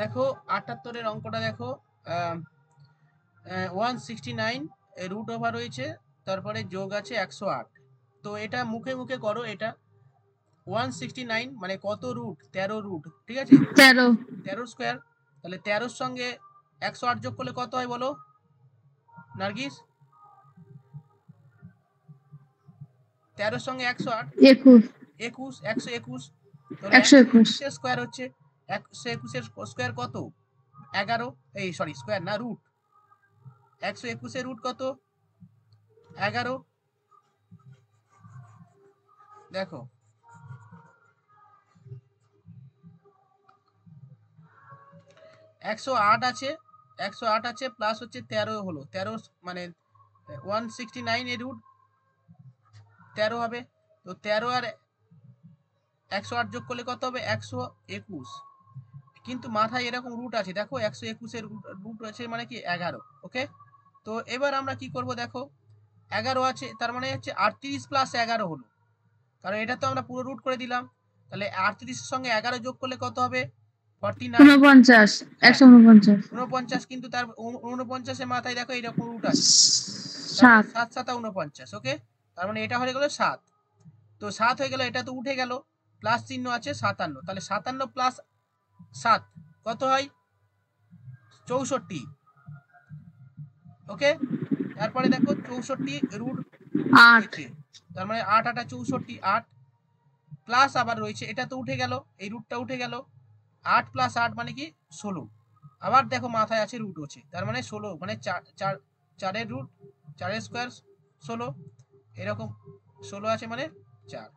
দেখো 78-এর অঙ্কটা দেখো, 169 রুট ওভার রয়েছে, তারপরে যোগ আছে 108। তো এটা মুখে মুখে করো। এটা 169 মানে কত রুট? 13 রুট, ঠিক আছে? 13 13 স্কোয়ার। তাহলে 13 সঙ্গে 108 যোগ করলে কত হয় বলো নার্গিস? 13 সঙ্গে 108 21 21, 121। তাহলে 121 121 এর স্কোয়ার হচ্ছে, 121 এর স্কোয়ার কত? 11। এই সরি, স্কোয়ার না, রুট। 121 এর রুট কত? 11। দেখো 108 আছে, 108 আছে প্লাস হচ্ছে 13 হলো, 13 মানে 169 এর রুট 13 হবে। তো 13 আর 108 যোগ করলে কত হবে? 121। কিন্তু মাথায় এরকম রুট আছে, দেখো 121 এর রুট আছে মানে কি 11। ওকে, তো এবার আমরা কি করব? দেখো 11 আছে, তার মানে হচ্ছে 38 প্লাস 11 হলো, কারণ এটা তো আমরা পুরো রুট করে দিলাম। তাহলে 38 এর সঙ্গে 11 যোগ করলে কত হবে? 49। 49 হ্যাঁ, 149 49। কিন্তু তার 49 এর মাথায় দেখো এইরকম রুট আছে, তার মানে 7 7 7 49। ওকে, তার মানে এটা হয়ে গেল 7। তো 7 হয়ে গেল, এটা তো উঠে গেল, প্লাস চিহ্ন আছে 57। তাহলে 57 প্লাস 7 কত হয়? 64। ওকে, তারপরে দেখো 64 রুট 8 রয়েছে, তার মানে 8 8 64, 8 প্লাস আবার রয়েছে, এটা তো উঠে গেল, এই রুটটা উঠে গেল। 8 প্লাস 8 মানে কি 16। আবার দেখো মাথায় আছে রুট আছে, তার মানে 16 মানে 4 এর রুট, 4 স্কোয়ার 16, এরকম 16 আছে মানে 4।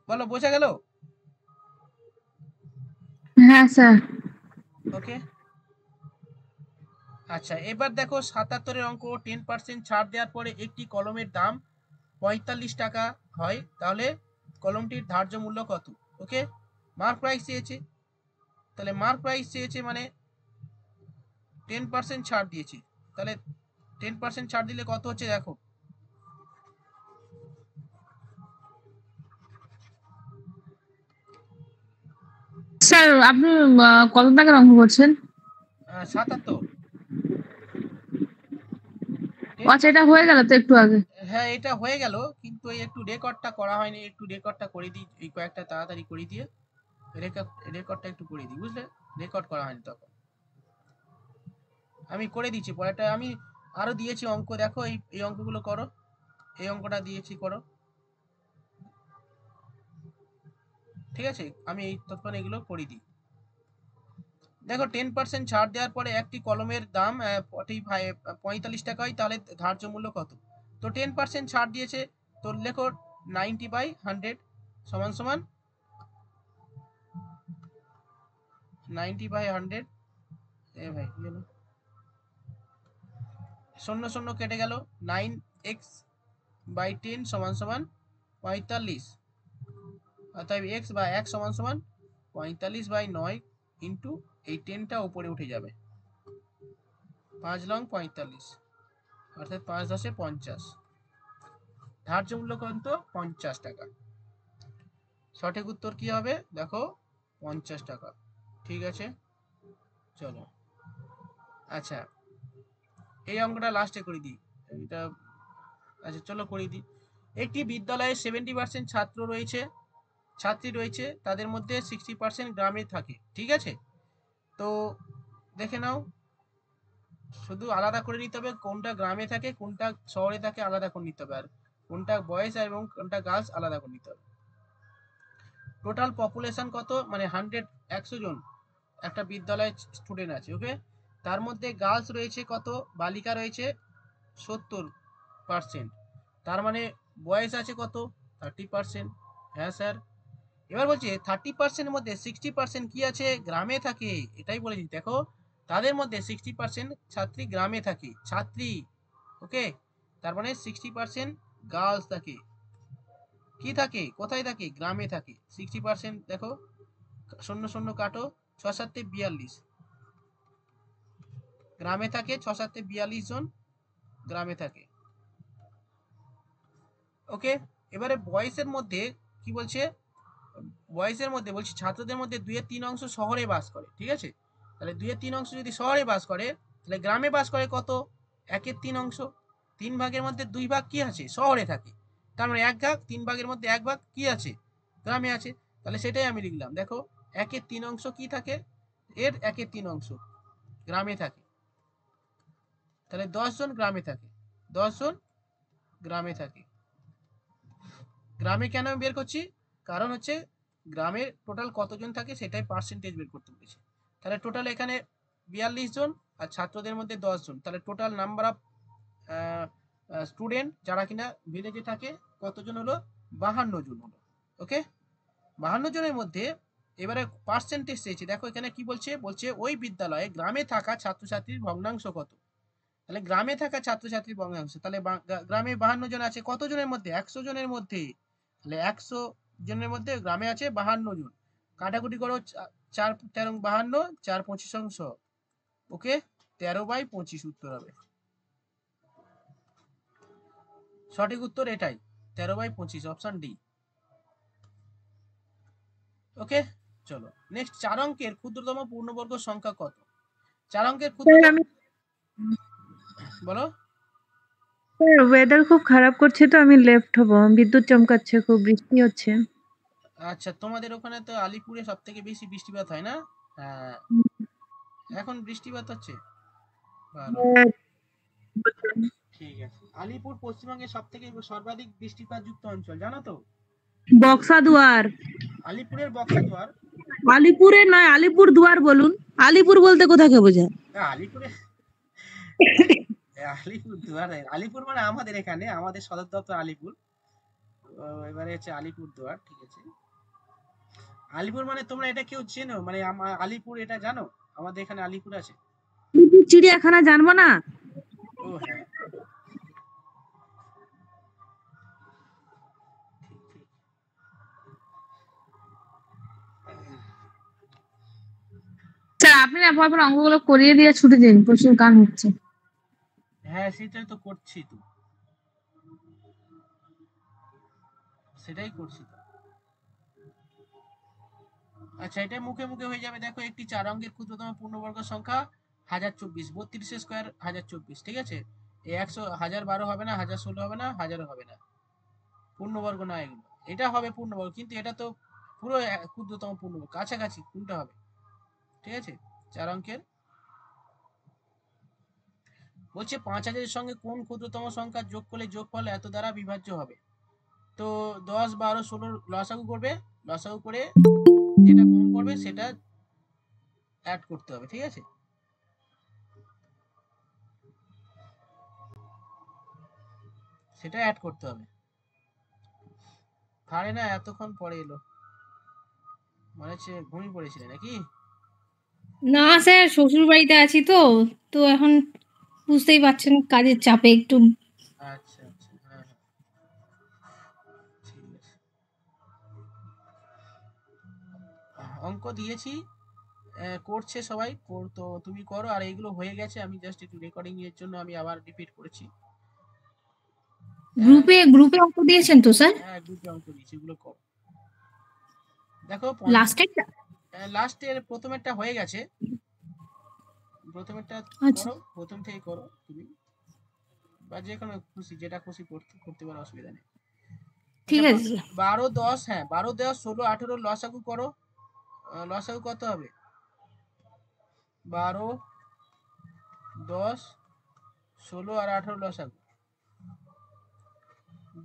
বলো, বোঝা গেল? হ্যাঁ স্যার। ওকে, আচ্ছা এবার দেখো 77-এর অঙ্ক। 10% ছাড় দেওয়ার পরে একটি কলমের দাম 45 টাকা হয়, তাহলে কলমটির ধার্য মূল্য কত? ওকে, মার্ক প্রাইস চেয়েছে, তাহলে মার্ক প্রাইস চেয়েছে মানে 10% ছাড় দিয়েছে, তাহলে 10% ছাড় দিলে কত হচ্ছে দেখো। স্যার আপনি কত টাকার অঙ্ক করছেন? 77। আচ্ছা এটা হয়ে গেল তো একটু আগে। হ্যাঁ, এটা হয়ে গেল, কিন্তু এই একটু রেকর্ডটা করা হয়নি, একটু রেকর্ডটা করে দিই, এই কয়েকটা তাড়াতাড়ি করে দিয়ে রেকর্ডটা একটু করে দিই, বুঝলে? রেকর্ড করা হয়নি তখন, আমি করে দিচ্ছি পরেরটা। আমি আরো দিয়েছি অঙ্ক, দেখো এই এই অঙ্কগুলো করো, এই অঙ্কটা দিয়েছি করো, ঠিক আছে? আমি এই তৎক্ষণ এগুলো করে দিই। দেখো 10% ছাড় দেওয়ার পরে একটি কলমের দাম 45 টাকা হয়, তাহলে ধার্য মূল্য কত? তো 10% ছাড় দিয়েছে, তো লেখো 90/100 সমান সমান 90/100। এ ভাই কি হলো? শূন্য শূন্য কেটে গেল, 9x/10 সমান সমান 45। অতএব x/1 সমান সমান 45/9 ইন্টু এই 10টা উপরে উঠে যাবে, 5 লং 45, অর্থাৎ 5 10 50। ধার্য মূল্য কত? 50 টাকা। সঠিক উত্তর কি হবে দেখো? 50 টাকা। ঠিক আছে, চলো। আচ্ছা, এই অঙ্কটা লাস্টে করে দিই, এটা। আচ্ছা চলো করে দিই। একটি বিদ্যালয়ে 70% ছাত্র রয়েছে, ছাত্রী রয়েছে, তাদের মধ্যে 60% গ্রামে থাকে, ঠিক আছে? তো দেখে নাও, শুধু আলাদা করে নিতে হবে কোনটা গ্রামে থাকে কোনটা শহরে থাকে, আলাদা করে নিতে হবে, আর কোনটা বয়েজ এবং কোনটা গার্লস আলাদা করে নিতে হবে। টোটাল পপুলেশন কত? মানে 100 জন একটা বিদ্যালয়ে স্টুডেন্ট আছে। ওকে, তার মধ্যে গার্লস রয়েছে কত? বালিকা রয়েছে 70%, তার মানে বয়েজ আছে কত? 30%। হ্যাঁ স্যার। এবার বলছে 30% মধ্যে 60% কি আছে? গ্রামে থাকে, এটাই বলেছি দেখো, তাদের মধ্যে 60% ছাত্রী গ্রামে থাকে, ছাত্রী। ওকে, তার মানে 60% গার্লস থাকে, কি থাকে, কোথায় থাকে? গ্রামে থাকে। 60% দেখো, শূন্য শূন্য কাটো, 6 7 42, গ্রামে থাকে 6 7 42 জন গ্রামে থাকে। ওকে, এবারে বয়েসের মধ্যে কি বলছে? বয়েজের মধ্যে বলছি ছাত্রদের মধ্যে 2/3 অংশ শহরে বাস করে, ঠিক আছে? তাহলে 2/3 অংশ যদি শহরে বাস করে, তাহলে গ্রামে বাস করে কত? 1/3 অংশ। 3 ভাগের মধ্যে 2 ভাগ কি আছে? শহরে থাকে। তার মানে 1 ভাগ, 3 ভাগের মধ্যে 1 ভাগ কি আছে? গ্রামে আছে। তাহলে সেটাই আমি লিখলাম, দেখো 1/3 অংশ কি থাকে? এর 1/3 অংশ গ্রামে থাকে। তাহলে 10 জন গ্রামে থাকে, 10 জন গ্রামে থাকে। গ্রামে কেন আমি বের করছি? কারণ হচ্ছে গ্রামে টোটাল কতজন থাকে সেটাই পার্সেন্টেজ বের করতে বলেছি। তাহলে টোটাল এখানে 42 জন, আর ছাত্রদের মধ্যে 10 জন, তাহলে টোটাল নাম্বার অফ স্টুডেন্ট যারা কিনা ভিলেজে থাকে কতজন হলো? 52 জন হলো। ওকে, 52 জনের মধ্যে এবারে পার্সেন্টেজ চেয়েছি। দেখো এখানে কি বলছে, বলছে ওই বিদ্যালয়ে গ্রামে থাকা ছাত্রছাত্রীর ভগ্নাংশ কত। তাহলে গ্রামে থাকা ছাত্রছাত্রীর ভগ্নাংশ, তাহলে গ্রামে 52 জন আছে, কত জনের মধ্যে? 100 জনের মধ্যে। তাহলে 100 জনের মধ্যে গ্রামে আছে 52 জন। কাটাকুটি করো, 4 13 52, 4 25 অংশ। ওকে, 13/25 উত্তর হবে। সঠিক উত্তর এটাই, 13/25, অপশন ডি। ওকে, চলো নেক্সট। 4 অঙ্কের ক্ষুদ্রতম পূর্ণবর্গ সংখ্যা কত? 4 অঙ্কের স্যার ক্ষুদ্রতম, আমি বলো। স্যার ওয়েদার খুব খারাপ করছে তো আমি লেফট হব, বিদ্যুৎ চমকাচ্ছে, খুব বৃষ্টি হচ্ছে। আচ্ছা, তোমাদের ওখানে তো আলিপুরে সব থেকে বেশি বৃষ্টিপাত হয় না? হ্যাঁ, এখন বৃষ্টিপাত হচ্ছে, ভালো। হ্যাঁ, ঠিক আছে, আলিপুর পশ্চিমবঙ্গের সব থেকে সর্বাধিক বৃষ্টিপাত যুক্ত অঞ্চল, জানো তো? বক্সা দুয়ার। আলিপুরের বক্সাদুয়ার। আলিপুরে নয়, আলিপুর দুয়ার বলুন। আলিপুর বলতে কোথাকে বোঝায়? আলিপুরে, আলিপুর দুয়ার, আলিপুর মানে আমাদের এখানে, আমাদের সদর দপ্তর আলিপুর। এবারে হচ্ছে আলিপুর দুয়ার, ঠিক আছে। আলিপুর মানে তোমরা এটা কেউ চেনো, মানে আলিপুর এটা জানো? আমাদের এখানে আলিপুর আছে। আলিপুর চিড়িয়াখানা জানবো না? ও হ্যাঁ, ঠিক ঠিক। স্যার আপনি না পর অঙ্কগুলো করিয়ে দিয়ে ছুটি দিন, প্রচুর গান হচ্ছে। হ্যাঁ সেটাই তো করছি, তো সেটাই করছি তো। আচ্ছা, এটা মুখে মুখে হয়ে যাবে। দেখো, একটি 4 অঙ্কের ক্ষুদ্রতম পূর্ণবর্গ সংখ্যা 1024, 32 স্কোয়ার 1024, ঠিক আছে? এই 100 1012 হবে না, 1016 হবে না, 1000 হবে না, পূর্ণবর্গ না এগুলো। এটা হবে পূর্ণবর্গ, কিন্তু এটা তো পুরো ক্ষুদ্রতম পূর্ণবর্গ, কাছাকাছি কোনটা হবে? ঠিক আছে, 4 অঙ্কের বলছে 5000 এর সঙ্গে কোন ক্ষুদ্রতম সংখ্যা যোগ করলে যোগফল এত দ্বারা বিভাজ্য হবে? তো 10 12 16 লসাগু করবে, লসাগু করে যেটা কম পড়বে সেটা অ্যাড করতে হবে, ঠিক আছে? সেটা অ্যাড করতে হবে। পারে না, এতক্ষণ পরে এলো, মনে হচ্ছে ঘুমিয়ে পড়েছিলে নাকি? না স্যার, শ্বশুর বাড়িতে আছি তো, তো এখন বুঝতেই পারছেন কাজের চাপে একটু। আচ্ছা আচ্ছা, হ্যাঁ হ্যাঁ, ঠিক আছে। অঙ্ক দিয়েছি, করছে সবাই, তো তুমি করো। আর এইগুলো হয়ে গেছে, আমি জাস্ট একটু রেকর্ডিং এর জন্য আমি আবার রিপিট করেছি। গ্রুপে গ্রুপে অঙ্ক দিয়েছেন তো স্যার? হ্যাঁ, গ্রুপে অঙ্ক দিয়েছি, এগুলো করো। দেখো লাস্টেরটা? লাস্টের প্রথমেরটা হয়ে গেছে, প্রথমেরটা আচ্ছা, করো, প্রথম থেকে করো তুমি, বা যে কোনো খুশি, যেটা খুশি করতে করতে পারো, অসুবিধা নেই। ঠিক আচ্ছা, আছে স্যার। 12 10, হ্যাঁ 12 10 16 18 লসাগু করো। লসাগু কত হবে? 12 10 16 আর 18 লসাগু।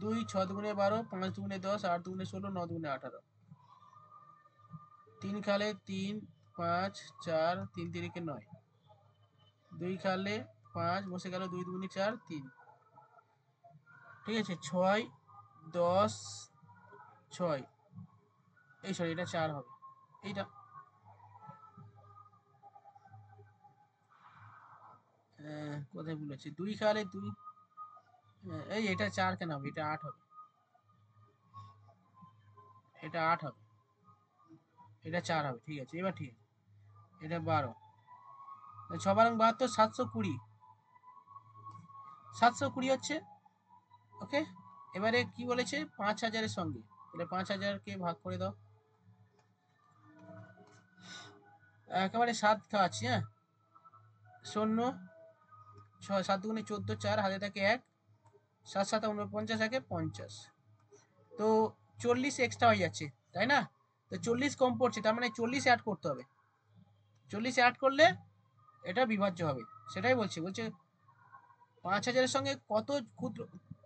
2 6 দুগুণে 12, 5 দুগুণে 10, 8 দুগুণে 16, 9 দুগুণে 18। 3 খালে 3 5 4, 3 তিরিকে 9, 2 খালে 5, বসে গেল 2 দুগুণে 4 3, ঠিক আছে। 6 10 6, এই সরি, এটা 4 হবে, এইটা কোথায় বলেছি? 2 খালে 2, এই এটা 4 কেন হবে? এটা 8 হবে, এটা 8 হবে, এটা 4 হবে, ঠিক আছে। এবার ঠিক আছে, এটা 12, 6 বারং 72, 720, 720 হচ্ছে। ওকে, এবারে কি বলেছে? 5000 এর সঙ্গে, তাহলে 5000 কে ভাগ করে দাও, একেবারে 7 খাওয়াচ্ছি। হ্যাঁ, 0 6 7 দুগুণে 14, 4 হাতে থাকে 1, 7 7 49 একে 50। তো 40 এক্সট্রা হয়ে যাচ্ছে, তাই না? তো 40 কম পড়ছে, তার মানে 40 অ্যাড করতে হবে। 40 অ্যাড করলে এটা বিভাজ্য হবে, সেটাই বলছে। 5000-এর সঙ্গে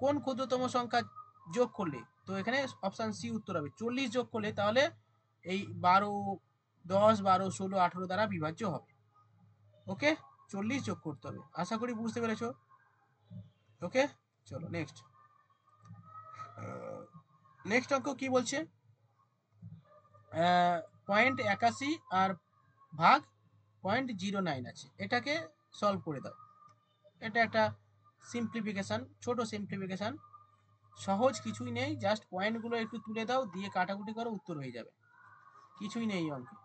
কোন ক্ষুদ্রতম সংখ্যা যোগ করলে, তো এখানে অপশন সি উত্তর হবে। 40 যোগ করলে তাহলে এই 12, 10, 12, 16, 18 দ্বারা বিভাজ্য হবে। ওকে, 40 যোগ করতে হবে। আশা করি বুঝতে পেরেছো। ওকে, চলো নেক্সট। নেক্সট অঙ্ক কি বলছে? 0.81 আর ভাগ 0.09 আছে, এটাকে সলভ করে দাও। এটা একটা সিম্পলিফিকেশন, ছোট সিম্পলিফিকেশন, সহজ, কিছুই নেই, জাস্ট পয়েন্টগুলো একটু তুলে দাও, দিয়ে কাটাকুটি করো, উত্তর হয়ে যাবে। কিছুই নেই এই অঙ্কে,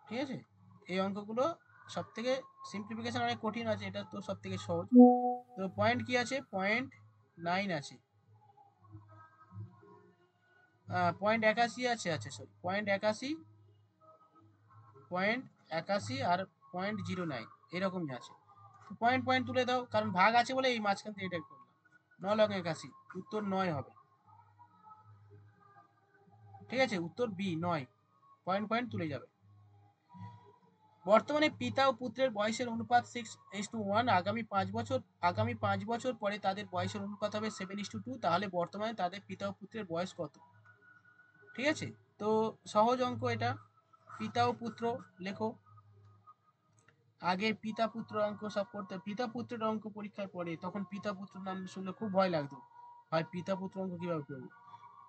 ঠিক আছে? এই অঙ্কগুলো সব থেকে সিম্পলিফিকেশন অনেক কঠিন আছে, এটা তো সব থেকে সহজ। তো পয়েন্ট কি আছে? 0.9 আছে, 0.81 আছে, আচ্ছা সরি 0.81, 0.81 আর 0.09 এরকমই আছে। পয়েন্ট পয়েন্ট তুলে দাও, কারণ ভাগ আছে বলে এই মাঝখান থেকে এটা করলাম। 9 লং 81, উত্তর 9 হবে। ঠিক আছে, উত্তর বি 9। পয়েন্ট পয়েন্ট তুলে যাবে। বর্তমানে পিতা ও পুত্রের বয়সের অনুপাত 6:1। আগামী 5 বছর পরে তাদের বয়সের অনুপাত হবে 7:2। তাহলে বর্তমানে তাদের পিতা ও পুত্রের বয়স কত? ঠিক আছে, তো সহজ অঙ্ক এটা। পিতা ও পুত্র লেখো। আগে পিতা পুত্র অঙ্ক সব করতে, পিতা পুত্রের অঙ্ক পরীক্ষায় পড়ে, তখন পিতা পুত্র নাম শুনলে খুব ভয় লাগতো, ভাই পিতা পুত্র অঙ্ক কিভাবে করবো।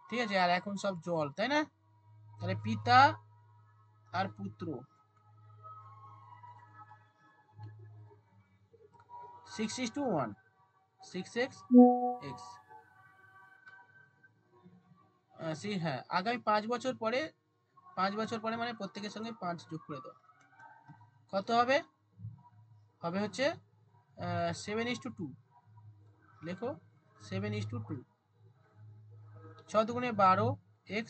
ঠিক আছে, আর এখন সব জল, তাই না? তাহলে পিতা আর পুত্র 6:1, 6x x। হ্যাঁ, আগামী 5 বছর পরে, 5 বছর পরে মানে প্রত্যেকের সঙ্গে 5 যোগ করে দাও, কত হবে? হবে হচ্ছে 7:2। লেখো 7:2। 6 দুগুণে 12 x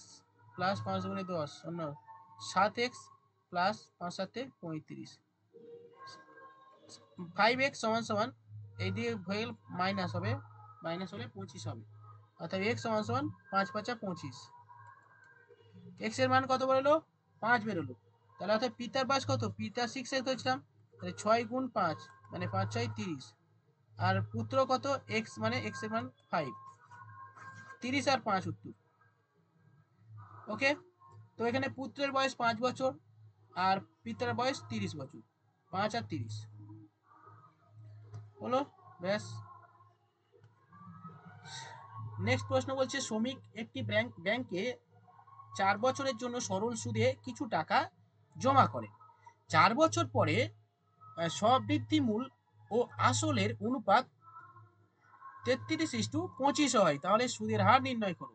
প্লাস 5 দুগুণে 10 অন্য 7x প্লাস 5 7 35। 5x সমান সমান এই দিয়ে হয়ে গেল মাইনাস হবে, মাইনাস হলে 25 হবে। অর্থাৎ x সমান সমান 5 5 25। x এর মান কত বেরোলো? 5 বেরোলো। তাহলে অর্থাৎ পিতার বয়স কত? পিতা 6x ধরেছিলাম, তাহলে 6 গুণ 5 মানে 5 6 30। আর পুত্র কত? x মানে x এর মান 5। 30 আর 5 উত্তর। ওকে, তো এখানে পুত্রের বয়স 5 বছর আর পিতার বয়স 30 বছর। 5 আর 30 হলো, ব্যাস। নেক্সট প্রশ্ন বলছে, শ্রমিক একটি ব্যাংকে 4 বছরের জন্য সরল সুদে কিছু টাকা জমা করেন। 4 বছর পরে স্ববৃদ্ধি মূল ও আসলের অনুপাত 33:25 হয়, তাহলে সুদের হার নির্ণয় করো।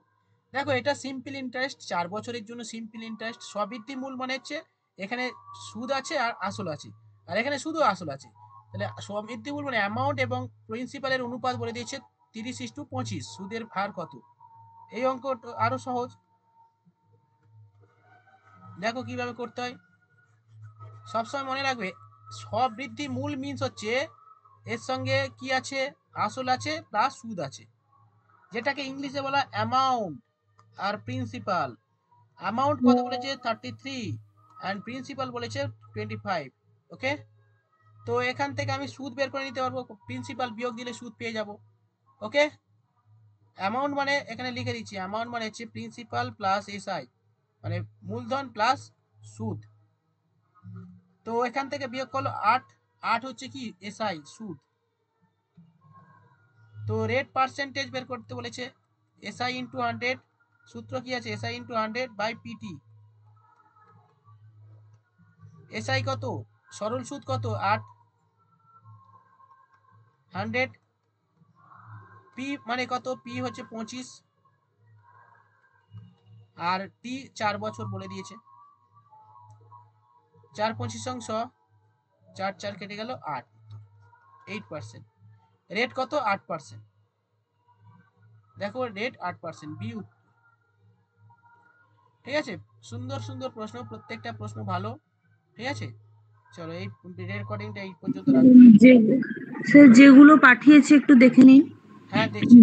দেখো, এটা সিম্পল ইন্টারেস্ট, 4 বছরের জন্য সিম্পল ইন্টারেস্ট। স্ববৃদ্ধি মূল মানে হচ্ছে এখানে সুদ আছে আর আসল আছে, আর এখানে শুধু আসল আছে। তাহলে স্ববৃদ্ধি মূল মানে অ্যামাউন্ট এবং প্রিন্সিপালের অনুপাত বলে দিয়েছে 30:25। সুদের হার কত? এই অঙ্ক আরো সহজ, দেখো কিভাবে করতে হয়। সবসময় মনে রাখবে, স্ববৃদ্ধি মূল মিন্স হচ্ছে এর সঙ্গে কি আছে? আসল আছে প্লাস সুদ আছে, যেটাকে ইংলিশে বলা অ্যামাউন্ট আর প্রিন্সিপাল। অ্যামাউন্ট কত বলেছে? 33 অ্যান্ড প্রিন্সিপাল বলেছে 25। ওকে, তো এখান থেকে আমি সুদ বের করে নিতে পারবো, প্রিন্সিপাল বিয়োগ দিলে সুদ পেয়ে যাব। ওকে, অ্যামাউন্ট মানে এখানে লিখে দিচ্ছি, অ্যামাউন্ট মানে হচ্ছে প্রিন্সিপাল প্লাস এসআই, মানে মূলধন প্লাস সুদ। তো এখান থেকে বিয়োগ করলো 8, 8 হচ্ছে কি? এসআই সুদ। তো রেট পার্সেন্টেজ বের করতে বলেছে, এসআই ইন্টু 100। সূত্র কি আছে? SI into 100 by PT. SI কত? সরল সুদ কত? 8, 100। পি মানে কত? পি হচ্ছে 25, আর টি 4 বছর বলে দিয়েছে। 4 25 অংশ 4 4 কেটে গেল 8, 8%। রেট কত? 8%। দেখো রেট 8%, বি। ঠিক আছে, সুন্দর সুন্দর প্রশ্ন, প্রত্যেকটা প্রশ্ন ভালো। ঠিক আছে, চলো এই রেকর্ডিংটা এই পর্যন্ত রাখছি। স্যার যেগুলো পাঠিয়েছে একটু দেখে নিন। হ্যাঁ দেখছি।